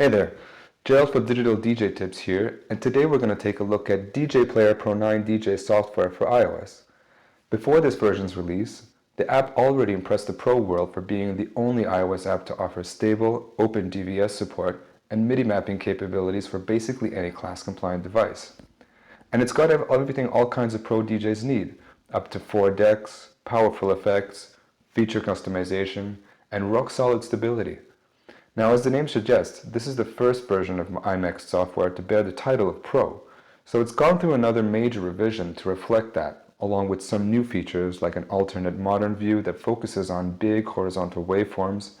Hey there, Gerald for Digital DJ Tips here, and today we're going to take a look at DJ Player Pro 9 DJ software for iOS. Before this version's release, the app already impressed the pro world for being the only iOS app to offer stable, open DVS support and MIDI mapping capabilities for basically any class-compliant device. And it's got everything all kinds of pro DJs need, up to 4 decks, powerful effects, feature customization, and rock-solid stability. Now, as the name suggests, this is the first version of iMax software to bear the title of Pro, so it's gone through another major revision to reflect that, along with some new features like an alternate modern view that focuses on big horizontal waveforms,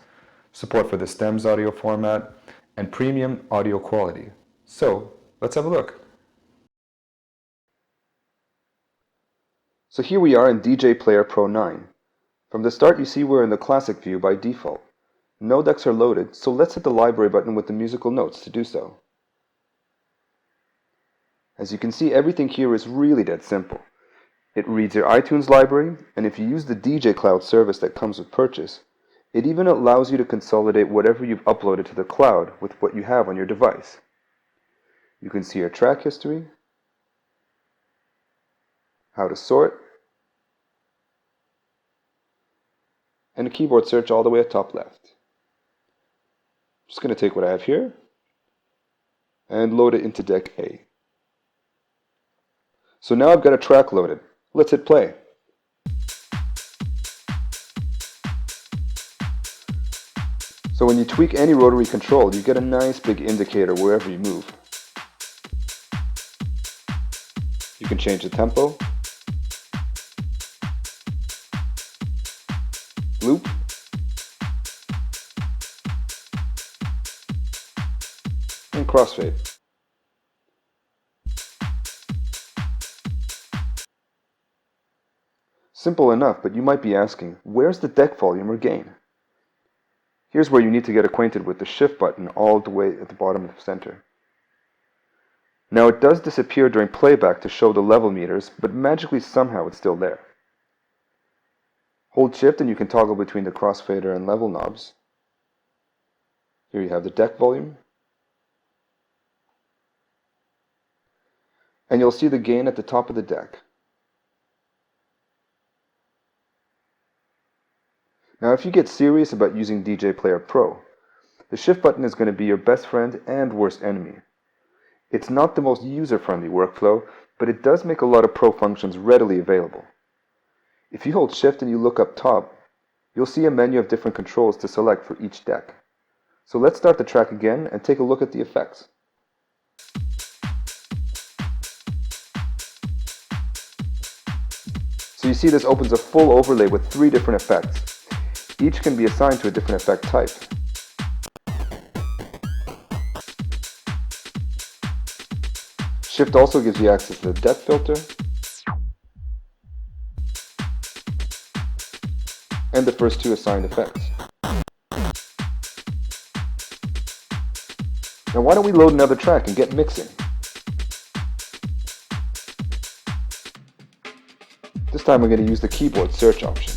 support for the stems audio format, and premium audio quality. So, let's have a look. So here we are in DJ Player Pro 9. From the start, you see we're in the classic view by default. No decks are loaded, so let's hit the library button with the musical notes to do so. As you can see, everything here is really dead simple. It reads your iTunes library, and if you use the DJ Cloud service that comes with purchase, it even allows you to consolidate whatever you've uploaded to the cloud with what you have on your device. You can see your track history, how to sort, and a keyboard search all the way at top left. Just going to take what I have here and load it into deck A. So now I've got a track loaded. Let's hit play. So when you tweak any rotary control, you get a nice big indicator wherever you move. You can change the tempo, loop, and crossfade. Simple enough, but you might be asking, where's the deck volume or gain? Here's where you need to get acquainted with the shift button all the way at the bottom of the center. Now it does disappear during playback to show the level meters, but magically somehow it's still there. Hold shift and you can toggle between the crossfader and level knobs. Here you have the deck volume. And you'll see the gain at the top of the deck. Now if you get serious about using DJ Player Pro, the shift button is going to be your best friend and worst enemy. It's not the most user-friendly workflow, but it does make a lot of pro functions readily available. If you hold shift and you look up top, you'll see a menu of different controls to select for each deck. So let's start the track again and take a look at the effects. So you see this opens a full overlay with 3 different effects. Each can be assigned to a different effect type. Shift also gives you access to the depth filter and the first 2 assigned effects. Now why don't we load another track and get mixing? This time we're going to use the keyboard search option.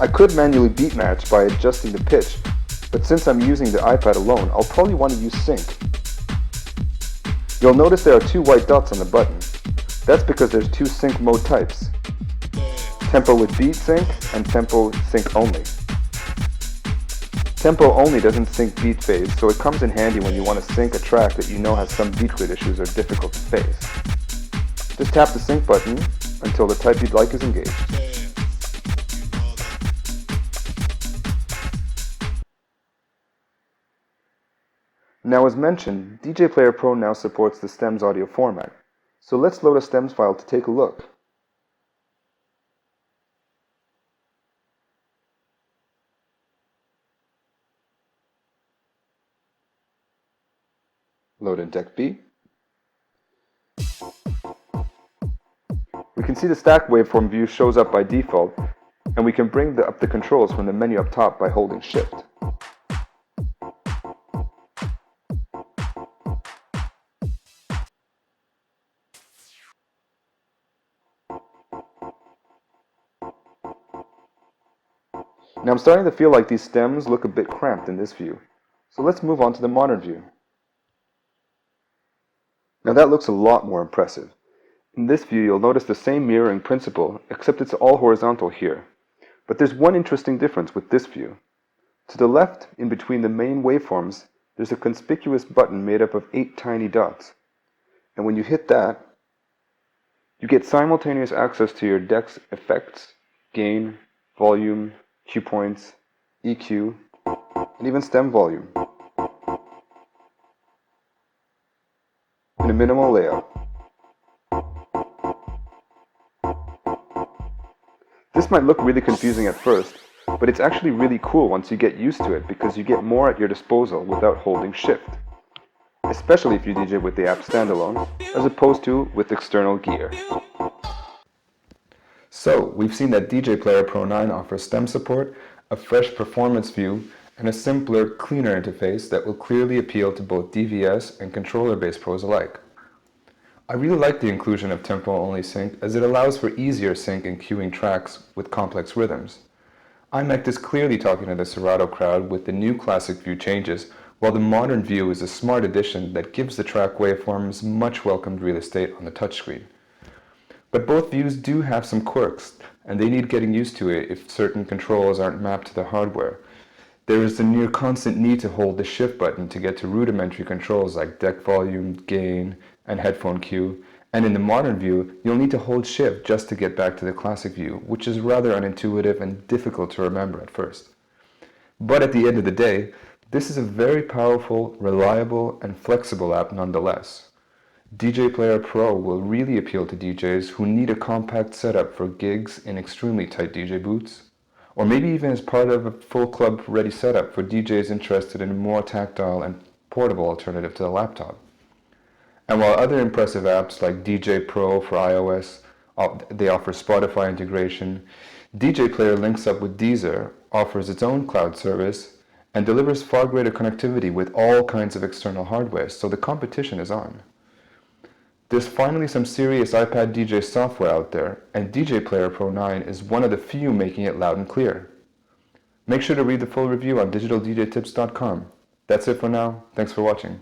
I could manually beat match by adjusting the pitch, but since I'm using the iPad alone, I'll probably want to use sync. You'll notice there are 2 white dots on the button. That's because there's 2 sync mode types, tempo with beat sync and tempo sync only. Tempo only doesn't sync beat phase, so it comes in handy when you want to sync a track that you know has some beat rate issues or difficult to phase. Just tap the sync button until the type you'd like is engaged. Now as mentioned, DJ Player Pro now supports the stems audio format, so let's load a stems file to take a look. Load in deck B. We can see the stack waveform view shows up by default, and we can bring up the controls from the menu up top by holding shift. Now I'm starting to feel like these stems look a bit cramped in this view, so let's move on to the modern view. Now that looks a lot more impressive. In this view you'll notice the same mirroring principle, except it's all horizontal here. But there's one interesting difference with this view. To the left, in between the main waveforms, there's a conspicuous button made up of 8 tiny dots. And when you hit that, you get simultaneous access to your deck's effects, gain, volume, cue points, EQ, and even stem volume in a minimal layout. This might look really confusing at first, but it's actually really cool once you get used to it because you get more at your disposal without holding shift, especially if you DJ with the app standalone as opposed to with external gear. So, we've seen that DJ Player Pro 9 offers stem support, a fresh performance view, and a simpler, cleaner interface that will clearly appeal to both DVS and controller-based pros alike. I really like the inclusion of tempo-only sync as it allows for easier sync and queuing tracks with complex rhythms. iMac is clearly talking to the Serato crowd with the new classic view changes, while the modern view is a smart addition that gives the track waveforms much welcomed real estate on the touchscreen. But both views do have some quirks, and they need getting used to it if certain controls aren't mapped to the hardware. There is the near constant need to hold the shift button to get to rudimentary controls like deck volume, gain, and headphone cue, and in the modern view, you'll need to hold shift just to get back to the classic view, which is rather unintuitive and difficult to remember at first. But at the end of the day, this is a very powerful, reliable, and flexible app nonetheless. DJ Player Pro will really appeal to DJs who need a compact setup for gigs in extremely tight DJ booths, or maybe even as part of a full club-ready setup for DJs interested in a more tactile and portable alternative to the laptop. And while other impressive apps like DJ Pro for iOS, they offer Spotify integration, DJ Player links up with Deezer, offers its own cloud service, and delivers far greater connectivity with all kinds of external hardware, so the competition is on. There's finally some serious iPad DJ software out there, and DJ Player Pro 9 is one of the few making it loud and clear. Make sure to read the full review on digitaldjtips.com. That's it for now. Thanks for watching.